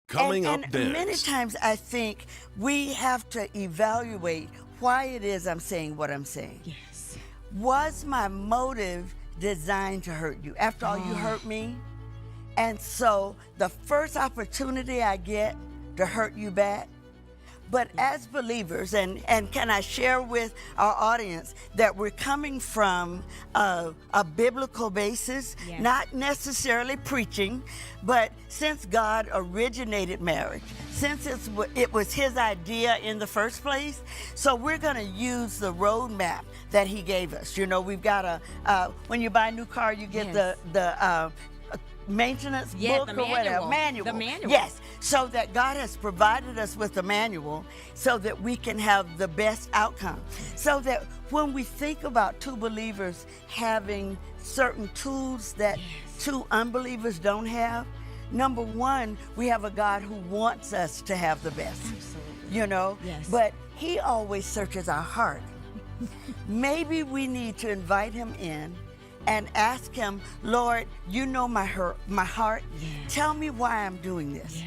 Coming up And many next. times I think we have to evaluate why it is I'm saying what I'm saying. Yes. Was my motive designed to hurt you? After all, you hurt me. And so the first opportunity I get to hurt you back, but as believers, and can I share with our audience that we're coming from a biblical basis, Yes. not necessarily preaching, but since God originated marriage, since it was his idea in the first place, so we're going to use the roadmap that he gave us. You know, we've got when you buy a new car, you get Yes. the maintenance Yeah, book the or whatever. manual. The manual. Yes. So that God has provided us with a manual so that we can have the best outcome. So that when we think about two believers having certain tools that two unbelievers don't have, number one, we have a God who wants us to have the best. Absolutely. You know? Yes. But he always searches our heart. Maybe we need to invite him in and ask him, Lord, you know my heart. Yes. Tell me why I'm doing this. Yeah.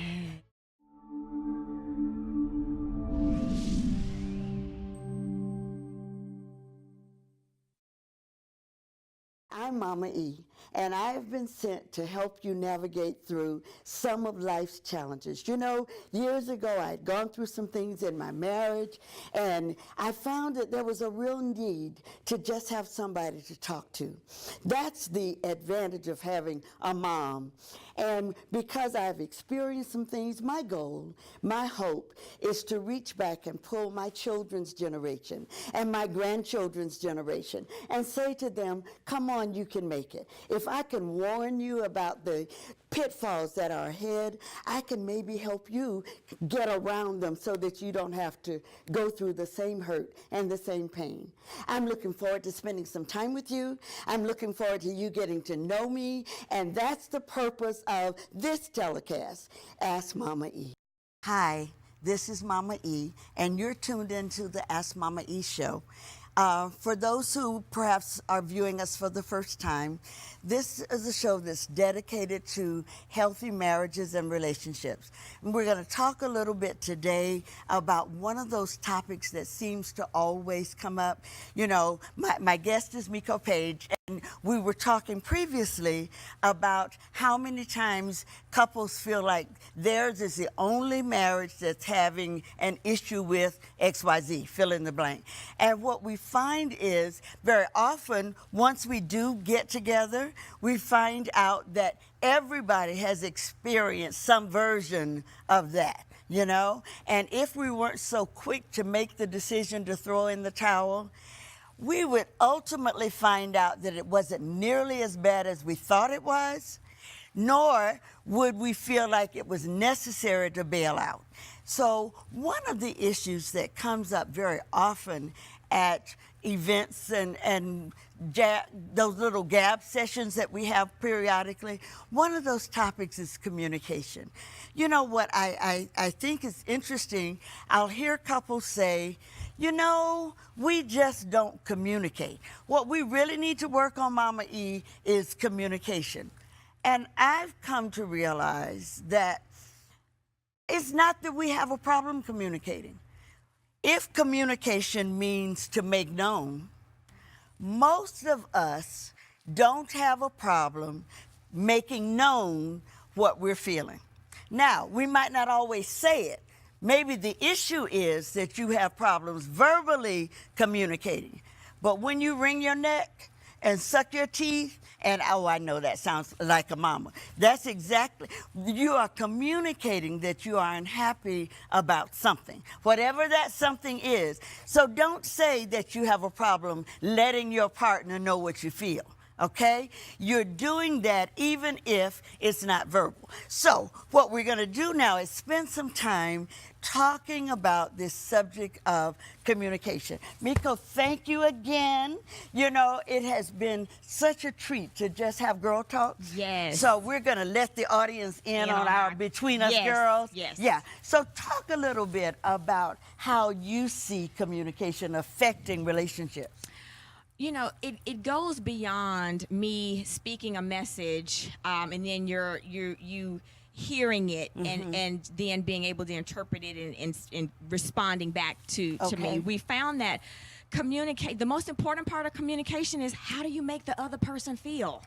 I'm Mama E, and I have been sent to help you navigate through some of life's challenges. You know, years ago, I had gone through some things in my marriage, and I found that there was a real need to just have somebody to talk to. That's the advantage of having a mom. And because I've experienced some things, my goal, my hope, is to reach back and pull my children's generation and my grandchildren's generation and say to them, come on, you can make it. If I can warn you about the pitfalls that are ahead, I can maybe help you get around them so that you don't have to go through the same hurt and the same pain. I'm looking forward to spending some time with you. I'm looking forward to you getting to know me, and that's the purpose of this telecast, Ask Mama E. Hi, this is Mama E, and you're tuned into the Ask Mama E show. For those who perhaps are viewing us for the first time, this is a show that's dedicated to healthy marriages and relationships. And we're going to talk a little bit today about one of those topics that seems to always come up. You know, my guest is Miko Page, and we were talking previously about how many times couples feel like theirs is the only marriage that's having an issue with XYZ, fill in the blank. And what we find is very often, once we do get together, we find out that everybody has experienced some version of that, you know? And if we weren't so quick to make the decision to throw in the towel, we would ultimately find out that it wasn't nearly as bad as we thought it was, nor would we feel like it was necessary to bail out. So one of the issues that comes up very often at events and those little gab sessions that we have periodically, one of those topics is communication. You know what I think is interesting, I'll hear couples say, you know, we just don't communicate. What we really need to work on, Mama E, is communication. And I've come to realize that it's not that we have a problem communicating. If communication means to make known, most of us don't have a problem making known what we're feeling. Now, we might not always say it. Maybe the issue is that you have problems verbally communicating. But when you wring your neck and suck your teeth, and oh, I know that sounds like a mama. That's exactly, you are communicating that you are unhappy about something, whatever that something is. So don't say that you have a problem letting your partner know what you feel. Okay? You're doing that even if it's not verbal. So what we're going to do now is spend some time talking about this subject of communication. Miko, thank you again. You know, it has been such a treat to just have girl talks. Yes. So we're going to let the audience in on our Between Us Girls. Yes. Yeah. So talk a little bit about how you see communication affecting relationships. You know, it goes beyond me speaking a message, and then you hearing it and then being able to interpret it and responding back to Okay. me. We found that the most important part of communication is, how do you make the other person feel?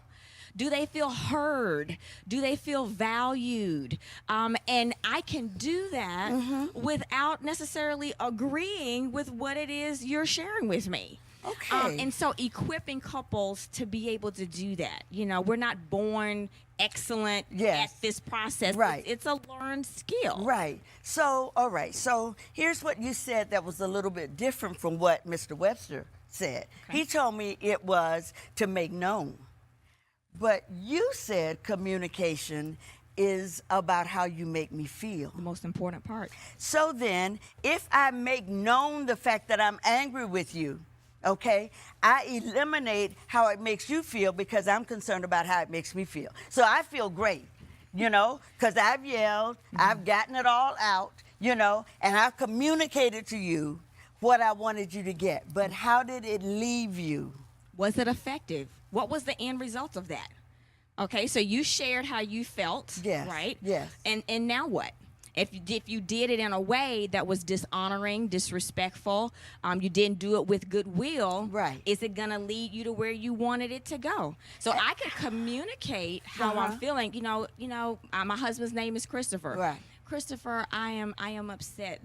Do they feel heard? Do they feel valued? And I can do that without necessarily agreeing with what it is you're sharing with me. Okay. And so equipping couples to be able to do that. You know, we're not born excellent Yes. at this process. Right. It's a learned skill. Right. So, all right. So here's what you said that was a little bit different from what Mr. Webster said. Okay. He told me it was to make known. But you said communication is about how you make me feel. The most important part. So then, if I make known the fact that I'm angry with you, okay, I eliminate how it makes you feel because I'm concerned about how it makes me feel. So I feel great, you know, because I've yelled, I've gotten it all out, you know, and I've communicated to you what I wanted you to get. But how did it leave you? Was it effective? What was the end result of that? Okay, so you shared how you felt, Yes, right? yes. And now what? If you did it in a way that was dishonoring, disrespectful, you didn't do it with goodwill, Right. is it gonna lead you to where you wanted it to go? So I can communicate how I'm feeling. My husband's name is Christopher. Right. Christopher, I am upset.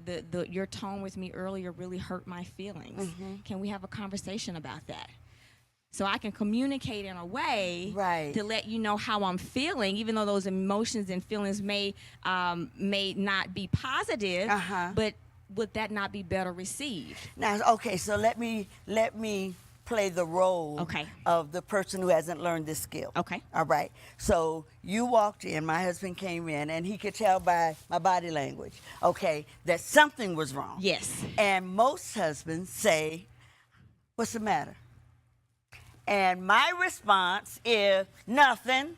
Your tone with me earlier really hurt my feelings. Can we have a conversation about that? So I can communicate in a way Right. to let you know how I'm feeling, even though those emotions and feelings may not be positive. But would that not be better received? Now, okay, so let me play the role Okay. of the person who hasn't learned this skill. Okay. All right. So you walked in, my husband came in, and he could tell by my body language, okay, that something was wrong. Yes. And most husbands say, "What's the matter?" And my response is, "Nothing."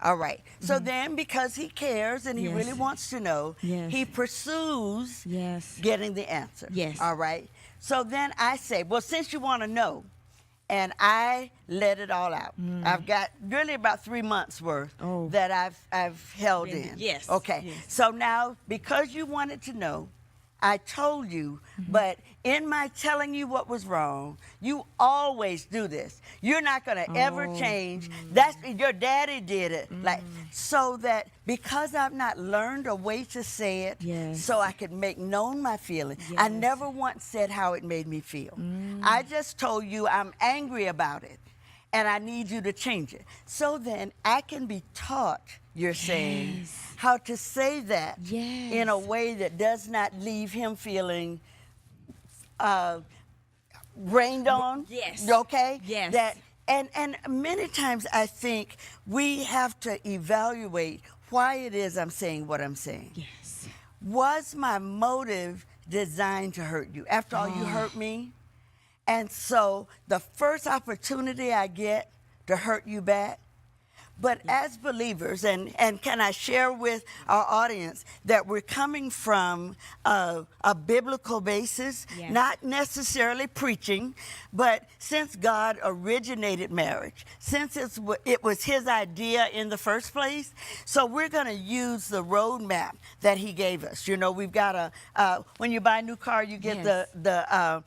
All right. So then, because he cares and he Yes. really wants to know, Yes. he pursues Yes. getting the answer. Yes. All right. So then I say, well, since you want to know, and I let it all out. I've got really about 3 months worth Oh. that I've held Been- in. yes, Okay. yes. So now, because you wanted to know, I told you, but in my telling you what was wrong, you always do this. You're not going to ever change. That's your daddy did it. Like, so that because I've not learned a way to say it, Yes. so I could make known my feeling. I Yes. never once said how it made me feel. I just told you I'm angry about it and I need you to change it. So then I can be taught, you're saying, Yes. how to say that Yes. in a way that does not leave him feeling rained on. Yes. Okay? Yes. That and many times I think we have to evaluate why it is I'm saying what I'm saying. Yes. Was my motive designed to hurt you? After all, you hurt me. And so the first opportunity I get to hurt you back. But as believers, and can I share with our audience that we're coming from a biblical basis, Yes. not necessarily preaching, but since God originated marriage, since it was his idea in the first place, so we're going to use the roadmap that he gave us. You know, we've got when you buy a new car, you get Yes. the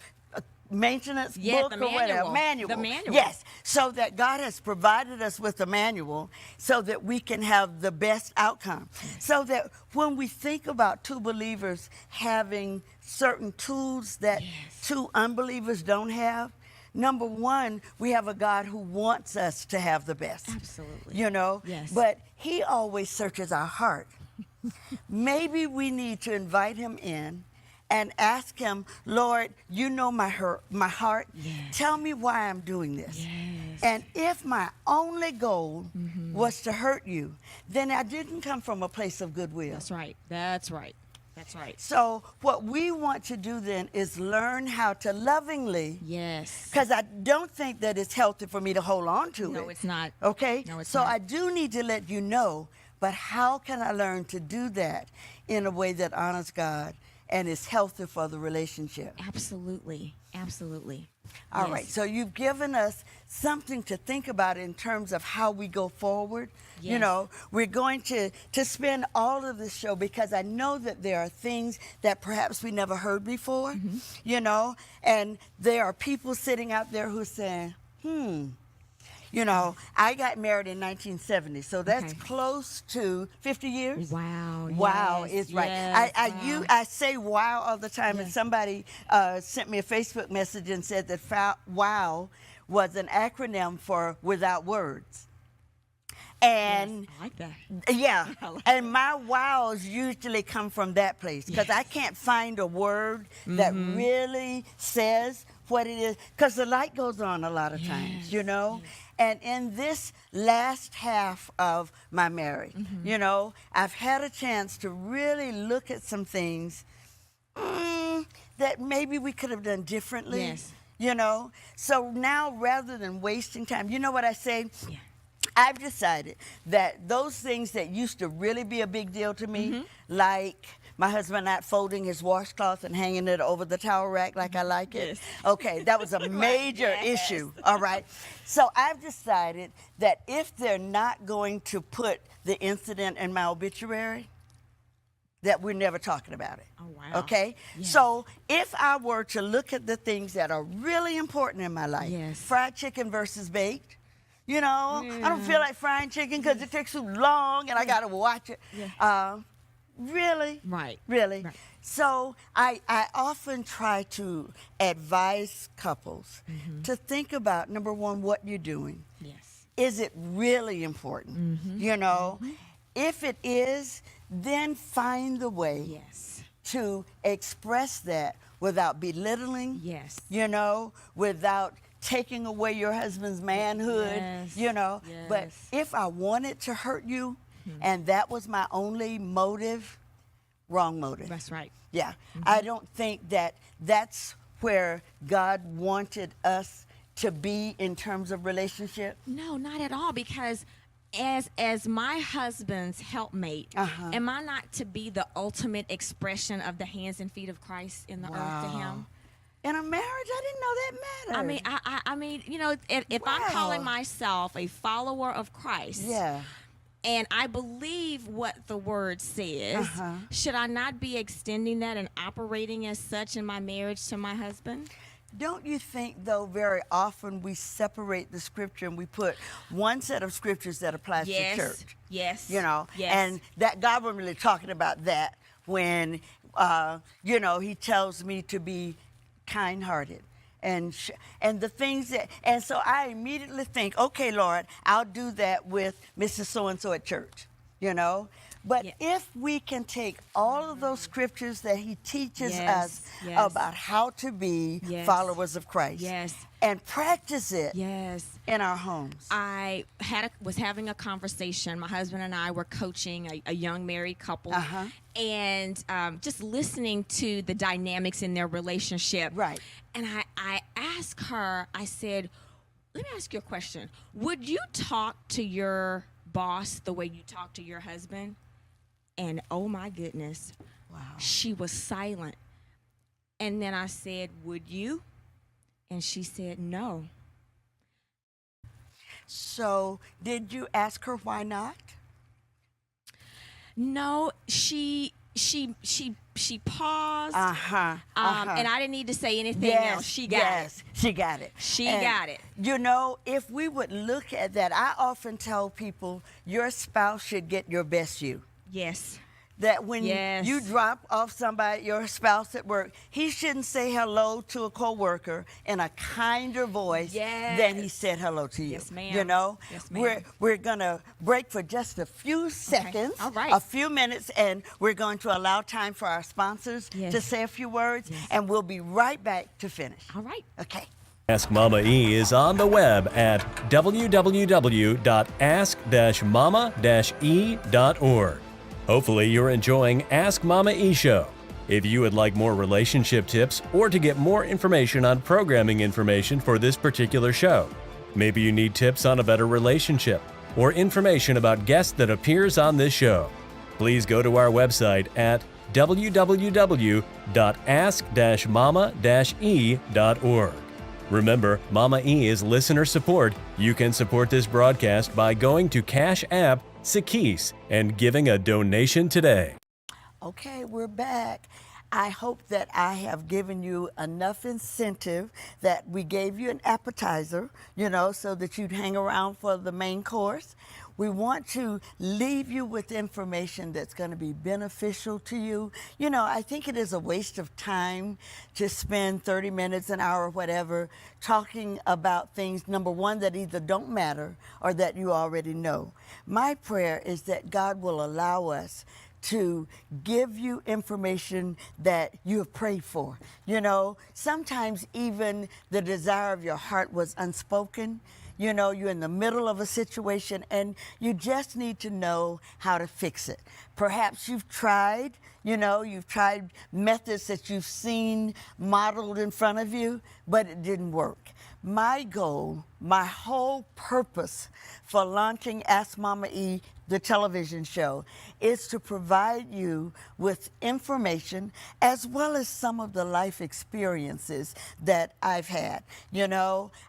maintenance Yeah, book the or whatever. manual. The manual. Yes. So that God has provided us with a manual so that we can have the best outcome. So that when we think about two believers having certain tools that two unbelievers don't have, number one, we have a God who wants us to have the best. Absolutely. You know? Yes. But he always searches our heart. Maybe we need to invite him in and ask him, Lord, you know my heart. Yes. Tell me why I'm doing this. Yes. And if my only goal was to hurt you, then I didn't come from a place of goodwill. That's right. That's right. That's right. So what we want to do then is learn how to lovingly, Yes. because I don't think that it's healthy for me to hold on to it. No, it's not. Okay? No, it's so not. I do need to let you know, but how can I learn to do that in a way that honors God and it's healthy for the relationship. Absolutely. Absolutely. All right, so you've given us something to think about in terms of how we go forward. You Yes. know, we're going to spend all of this show because I know that there are things that perhaps we never heard before, you know, and there are people sitting out there who are saying, you know, I got married in 1970, so that's Okay. close to 50 years. Wow. Wow yes, is right. yes, wow. I say wow all the time, and Yes. somebody sent me a Facebook message and said that wow was an acronym for without words. And Yes, I like that. yeah, I like and my wows usually come from that place because I can't find a word that really says what it is, because the light goes on a lot of times, you know. And in this last half of my marriage, you know, I've had a chance to really look at some things that maybe we could have done differently. Yes. You know, so now rather than wasting time, you know what I say? Yeah. I've decided that those things that used to really be a big deal to me, like my husband not folding his washcloth and hanging it over the towel rack like I like it. Yes. Okay, that was a major Yes. issue, all right? So I've decided that if they're not going to put the incident in my obituary, that we're never talking about it. Oh, wow. Okay? Yes. So if I were to look at the things that are really important in my life, Yes. fried chicken versus baked, you know, I don't feel like frying chicken because it takes too long and I got to watch it. Yeah. Really? Right. Really? Right. So I often try to advise couples to think about, number one, what you're doing. Yes. Is it really important? You know, if it is, then find the way Yes. to express that without belittling, Yes. you know, without taking away your husband's manhood, Yes, you know. But yes. if I wanted to hurt you and that was my only motive, wrong motive. That's right. Yeah. I don't think that that's where God wanted us to be in terms of relationship. No, not at all. Because as my husband's helpmate, am I not to be the ultimate expression of the hands and feet of Christ in the earth to him? In a marriage, I didn't know that mattered. I mean, you know, if I'm Wow. calling myself a follower of Christ, Yeah. and I believe what the word says, should I not be extending that and operating as such in my marriage to my husband? Don't you think, though, very often we separate the scripture and we put one set of scriptures that applies Yes. to church? Yes. You know, Yes. and that God wasn't really talking about that when, you know, He tells me to be kind-hearted. And the things that, and so I immediately think, okay, Lord, I'll do that with Mrs. So-and-so at church, you know? But Yeah. if we can take all of those scriptures that He teaches Yes, us yes. about how to be Yes. followers of Christ Yes. and practice it Yes. in our homes. I was having a conversation. My husband and I were coaching a young married couple, and just listening to the dynamics in their relationship. Right. And I asked her, I said, let me ask you a question. Would you talk to your boss the way you talk to your husband? And oh my goodness, Wow. she was silent. And then I said, would you? And she said, no. So did you ask her why not? No, she paused. And I didn't need to say anything else. She got it. She got it. She And, got it. You know, if we would look at that, I often tell people your spouse should get your best you. Yes. That when Yes. you drop off somebody, your spouse at work, he shouldn't say hello to a coworker in a kinder voice than he Yes. said hello to you. Yes, ma'am. You know, Yes, ma'am. we're gonna break for just a few seconds, All right. a few minutes, and we're going to allow time for our sponsors Yes. to say a few words, Yes. and we'll be right back to finish. All right. Okay. Ask Mama E is on the web at www.ask-mama-e.org. Hopefully you're enjoying Ask Mama E Show. If you would like more relationship tips or to get more information on programming information for this particular show, maybe you need tips on a better relationship or information about guests that appears on this show, please go to our website at www.ask-mama-e.org. Remember, Mama E is listener support. You can support this broadcast by going to Cash App, Sakis, and giving a donation today. Okay, we're back. I hope that I have given you enough incentive that we gave you an appetizer, so that you'd hang around for the main course. We want to leave you with information that's going to be beneficial to you. I think it is a waste of time to spend 30 minutes, an hour, whatever, talking about things, number one, that either don't matter or that you already know. My prayer is that God will allow us to give you information that you have prayed for. Sometimes even the desire of your heart was unspoken. You're in the middle of a situation and you just need to know how to fix it. Perhaps you've tried methods that you've seen modeled in front of you, but it didn't work. My goal, my whole purpose for launching Ask Mama E, the television show, is to provide you with information as well as some of the life experiences that I've had.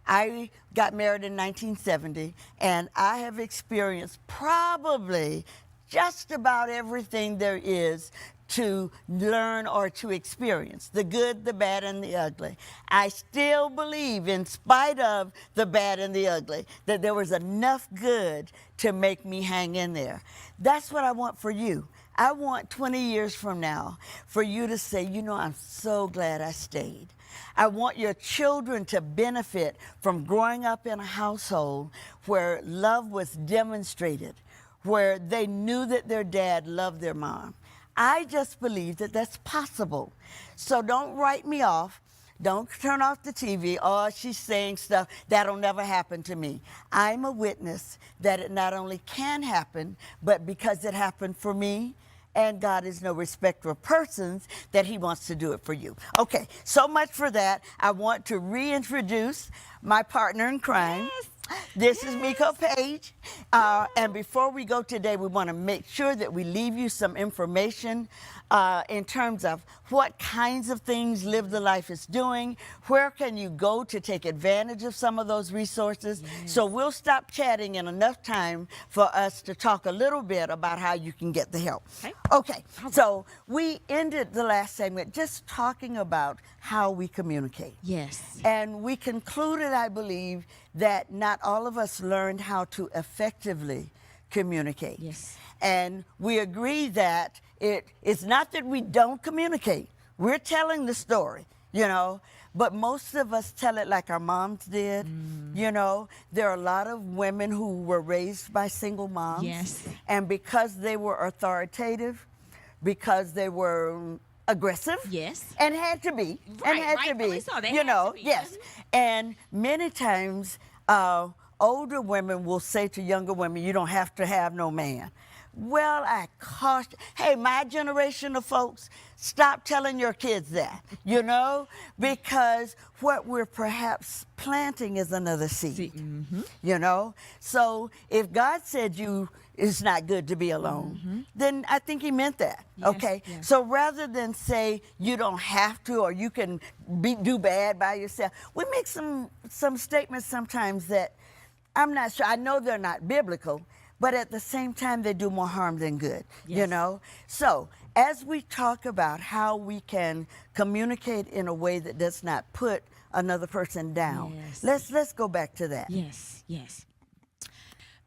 I got married in 1970, and I have experienced probably just about everything there is to learn or to experience, the good, the bad, and the ugly. I still believe, in spite of the bad and the ugly, that there was enough good to make me hang in there. That's what I want for you. I want 20 years from now for you to say, I'm so glad I stayed. I want your children to benefit from growing up in a household where love was demonstrated, where they knew that their dad loved their mom. I just believe that that's possible. So don't write me off. Don't turn off the TV. Oh, she's saying stuff that'll never happen to me. I'm a witness that it not only can happen, but because it happened for me, and God is no respecter of persons, that he wants to do it for you. Okay, so much for that. I want to reintroduce my partner in crime. Yes. This is Miko Page. And before we go today, we want to make sure that we leave you some information in terms of what kinds of things Live the Life is doing, where can you go to take advantage of some of those resources. Yes. So we'll stop chatting in enough time for us to talk a little bit about how you can get the help. Okay. So we ended the last segment just talking about how we communicate. Yes. And we concluded, I believe, that not all of us learned how to effectively communicate. Yes. And we agree that it's not that we don't communicate. We're telling the story, but most of us tell it like our moms did. There are a lot of women who were raised by single moms. Yes. And because they were authoritative, because they were aggressive. Yes. And had to be. Right, and had to rightfully be. so. They had to be. Yes. And many times, older women will say to younger women, you don't have to have no man. Well, I caution, hey, my generation of folks, stop telling your kids that, because what we're perhaps planting is another seed, So if God said it's not good to be alone, then I think he meant that, okay? Yes. So rather than say you don't have to or you can do bad by yourself, we make some statements sometimes that I'm not sure, I know they're not biblical, but at the same time, they do more harm than good, So as we talk about how we can communicate in a way that does not put another person down, let's go back to that. Yes.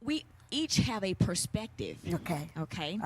We each have a perspective. Okay.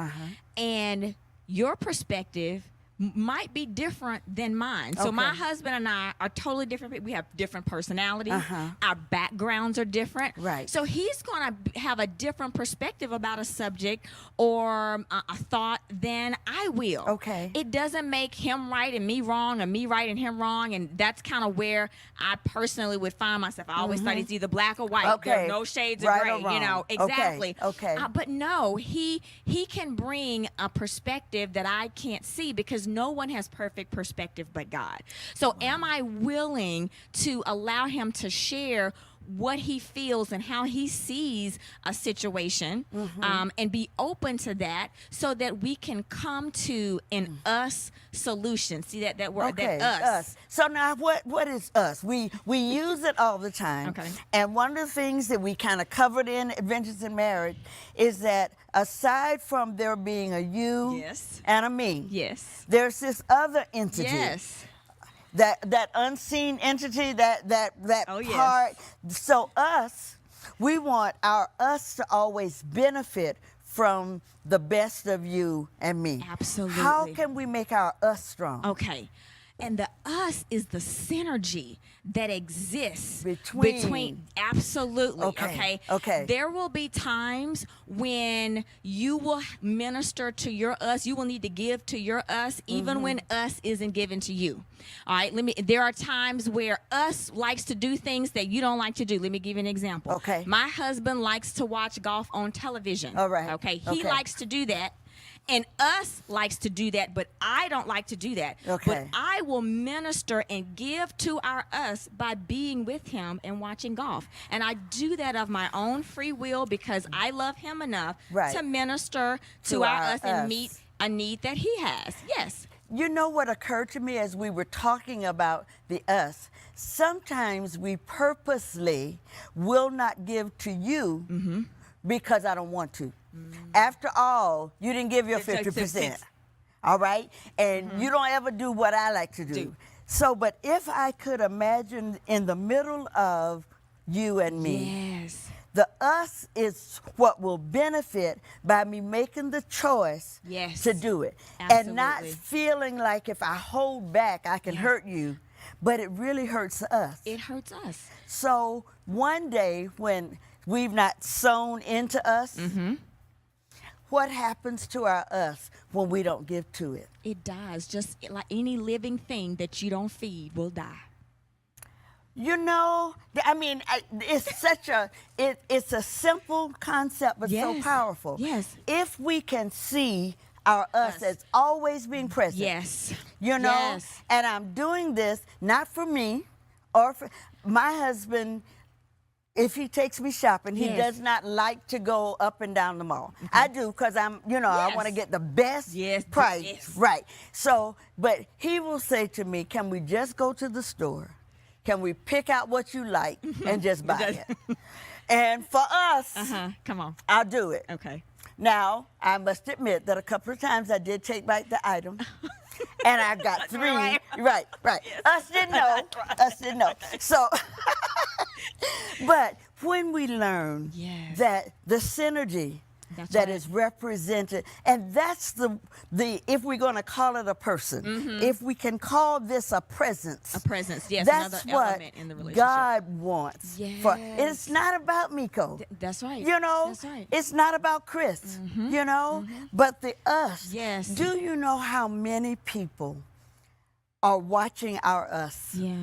And your perspective might be different than mine. So my husband and I are totally different. We have different personalities. Our backgrounds are different. Right. So he's going to have a different perspective about a subject or a thought than I will. Okay. It doesn't make him right and me wrong, or me right and him wrong. And that's kind of where I personally would find myself. I always thought it's either black or white. Okay. There are no shades Right of or gray. wrong. Exactly. Okay. But no, he can bring a perspective that I can't see because no one has perfect perspective but God. So am I willing to allow him to share what he feels and how he sees a situation, and be open to that, so that we can come to an us solution. See that word, Okay, that us. So now what is us? We use it all the time. Okay. And one of the things that we kind of covered in Adventures in Marriage is that aside from there being a you Yes. and a me, Yes. there's this other entity. Yes. That unseen entity, that Oh, yes. part. So us, we want our us to always benefit from the best of you and me. Absolutely. How can we make our us strong? Okay. And the us is the synergy that exists Between. absolutely. Okay, okay. There will be times when you will minister to your us. You will need to give to your us, even when us isn't given to you. All right. There are times where us likes to do things that you don't like to do. Let me give you an example. Okay. My husband likes to watch golf on television. All right. Okay. He Okay. likes to do that. And us likes to do that, but I don't like to do that. Okay. But I will minister and give to our us by being with him and watching golf. And I do that of my own free will because I love him enough Right. to minister To to our our us and us. meet a need that he has. Yes. You know what occurred to me as we were talking about the us? Sometimes we purposely will not give to you because I don't want to. After all, you didn't give your It takes 50%. 50%. All right? And you don't ever do what I like to do. So, but if I could imagine in the middle of you and me, Yes. the us is what will benefit by me making the choice Yes. to do it. And not Absolutely. feeling like if I hold back, I can hurt you, but it really hurts us. It hurts us. So one day when we've not sown into us, what happens to our us when we don't give to it? It dies. Just like any living thing that you don't feed will die. You know, I mean, it's such a it's a simple concept, but so Yes. powerful. Yes. If we can see our us as always being present. Yes. You know, Yes. and I'm doing this not for me or for my husband. If he takes me shopping, he Yes. does not like to go up and down the mall. I do because I want to Yes. get the best Yes, price. yes. Right. So, but he will say to me, can we just go to the store? Can we pick out what you like and just buy it? And for us, Come on. I'll do it. Okay. Now, I must admit that a couple of times I did take back the item. And I got three. Right. Us didn't know. Us didn't know. So, but when we learn Yes. that the synergy That's that right. is represented, and that's the if we're going to call it a person, if we can call this a presence. A presence. Yes. That's another what element in the relationship. God wants. It's Yes. not about Miko. That's right. You know, That's right. it's not about Chris, you know, but the us. Yes. Do you know how many people are watching our us? Yeah.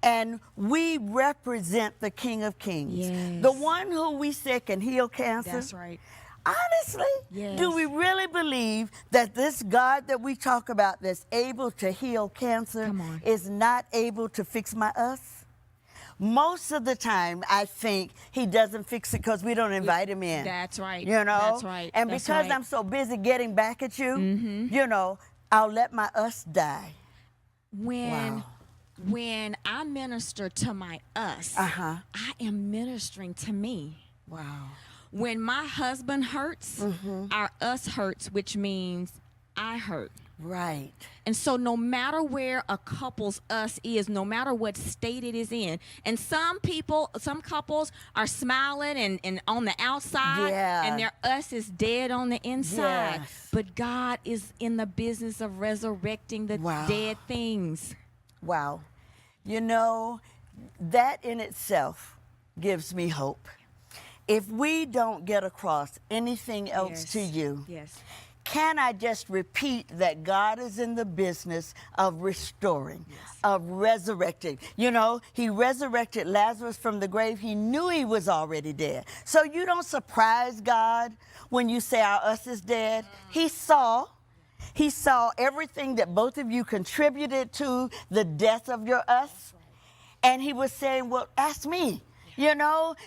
And we represent the King of Kings. Yes. The one who we say can heal cancer. That's right. Honestly, Yes. do we really believe that this God that we talk about that's able to heal cancer Come on. is not able to fix my us? Most of the time, I think he doesn't fix it because we don't invite him in. That's right. You know? That's right. And That's because right. I'm so busy getting back at you, you know, I'll let my us die. When I minister to my us, Uh-huh. I am ministering to me. Wow. When my husband hurts, Mm-hmm. our us hurts, which means I hurt. Right. And so no matter where a couple's us is, no matter what state it is in, and some couples are smiling and on the outside, Yeah. and their us is dead on the inside. Yes. But God is in the business of resurrecting the Wow. dead things. Wow. You know, that in itself gives me hope. If we don't get across anything else to you, Yes. can I just repeat that God is in the business of restoring, of resurrecting? You know, he resurrected Lazarus from the grave. He knew he was already dead. So you don't surprise God when you say our us is dead. He saw everything that both of you contributed to the death of your us. And he was saying, well, ask me.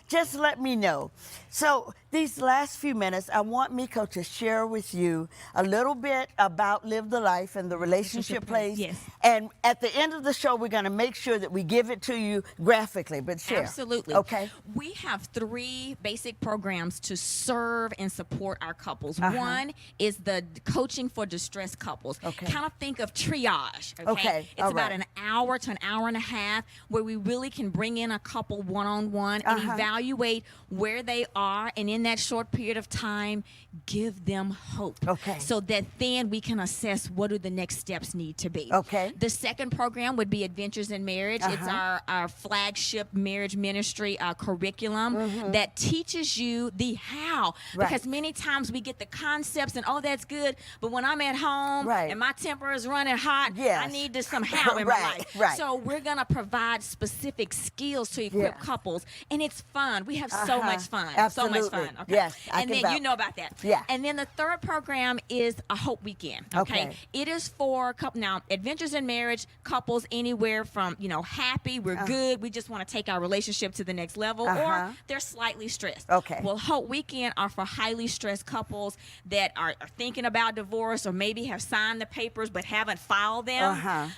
Just let me know. So these last few minutes, I want Miko to share with you a little bit about Live the Life and the relationship place. Yes. And at the end of the show, we're going to make sure that we give it to you graphically, but share. Absolutely. Okay. We have 3 basic programs to serve and support our couples. Uh-huh. One is the coaching for distressed couples. Okay. Kind of think of triage. Okay. It's All about right. an hour to an hour and a half where we really can bring in a couple one-on-one and Uh-huh. evaluate where they are, and in that short period of time, give them hope. Okay. So that then we can assess what do the next steps need to be. Okay. The second program would be Adventures in Marriage. It's Uh-huh. our flagship marriage ministry curriculum that teaches you the how. Mm-hmm. Right. Because many times we get the concepts and, oh, that's good, but when I'm at home Right. and my temper is running hot, Yes. I need this somehow in my Right, life. right. So we're going to provide specific skills to equip Yeah. couples, and it's fun. We have so Uh-huh. much fun. So Absolutely. much fun. Okay. Yes, I and can then you vouch. know about that. Yeah. And then the third program is a Hope Weekend. Okay. It is for now Adventures in Marriage couples anywhere from happy, we're good, we just want to take our relationship to the next level, Uh-huh. or they're slightly stressed. Okay. Well, Hope Weekend are for highly stressed couples that are thinking about divorce or maybe have signed the papers but haven't filed them.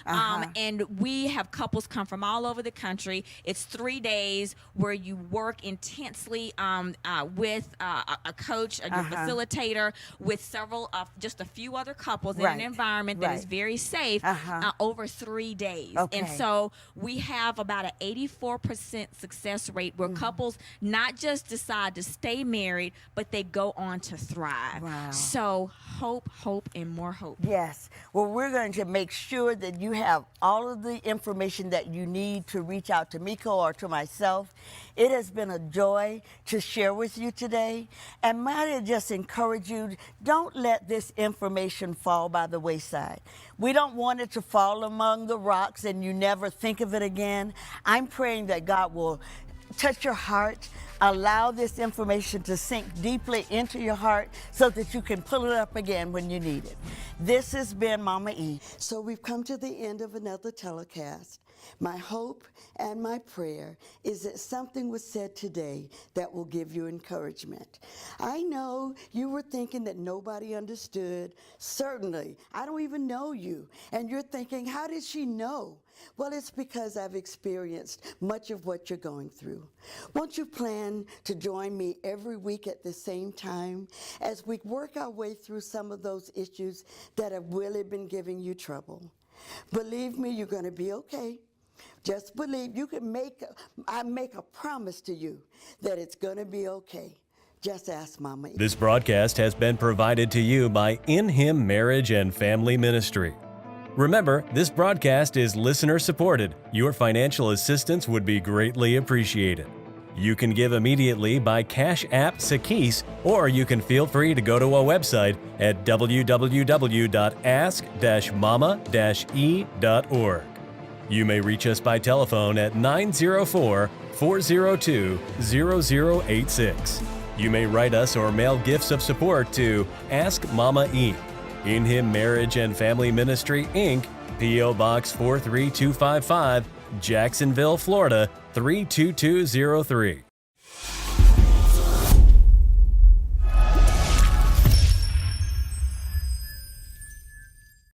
And we have couples come from all over the country. It's 3 days where you work intensely with a coach, a facilitator, with several, just a few other couples in Right. an environment that is Right. very safe over 3 days. Okay. And so we have about an 84% success rate where couples not just decide to stay married, but they go on to thrive. Wow. So hope, and more hope. Yes. Well, we're going to make sure that you have all of the information that you need to reach out to Miko or to myself. It has been a joy to share with you today. And might I just encourage you, don't let this information fall by the wayside. We don't want it to fall among the rocks and you never think of it again. I'm praying that God will touch your heart, allow this information to sink deeply into your heart so that you can pull it up again when you need it. This has been Mama E. So we've come to the end of another telecast. My hope and my prayer is that something was said today that will give you encouragement. I know you were thinking that nobody understood. Certainly, I don't even know you. And you're thinking, how did she know? Well, it's because I've experienced much of what you're going through. Won't you plan to join me every week at the same time as we work our way through some of those issues that have really been giving you trouble? Believe me, you're going to be okay. Just believe. I make a promise to you that it's going to be okay. Just ask Mama E. This broadcast has been provided to you by In Him Marriage and Family Ministry. Remember, this broadcast is listener supported. Your financial assistance would be greatly appreciated. You can give immediately by Cash App Sakis, or you can feel free to go to our website at www.ask-mama-e.org. You may reach us by telephone at 904-402-0086. You may write us or mail gifts of support to Ask Mama E, In Him Marriage and Family Ministry, Inc., P.O. Box 43255, Jacksonville, Florida 32203.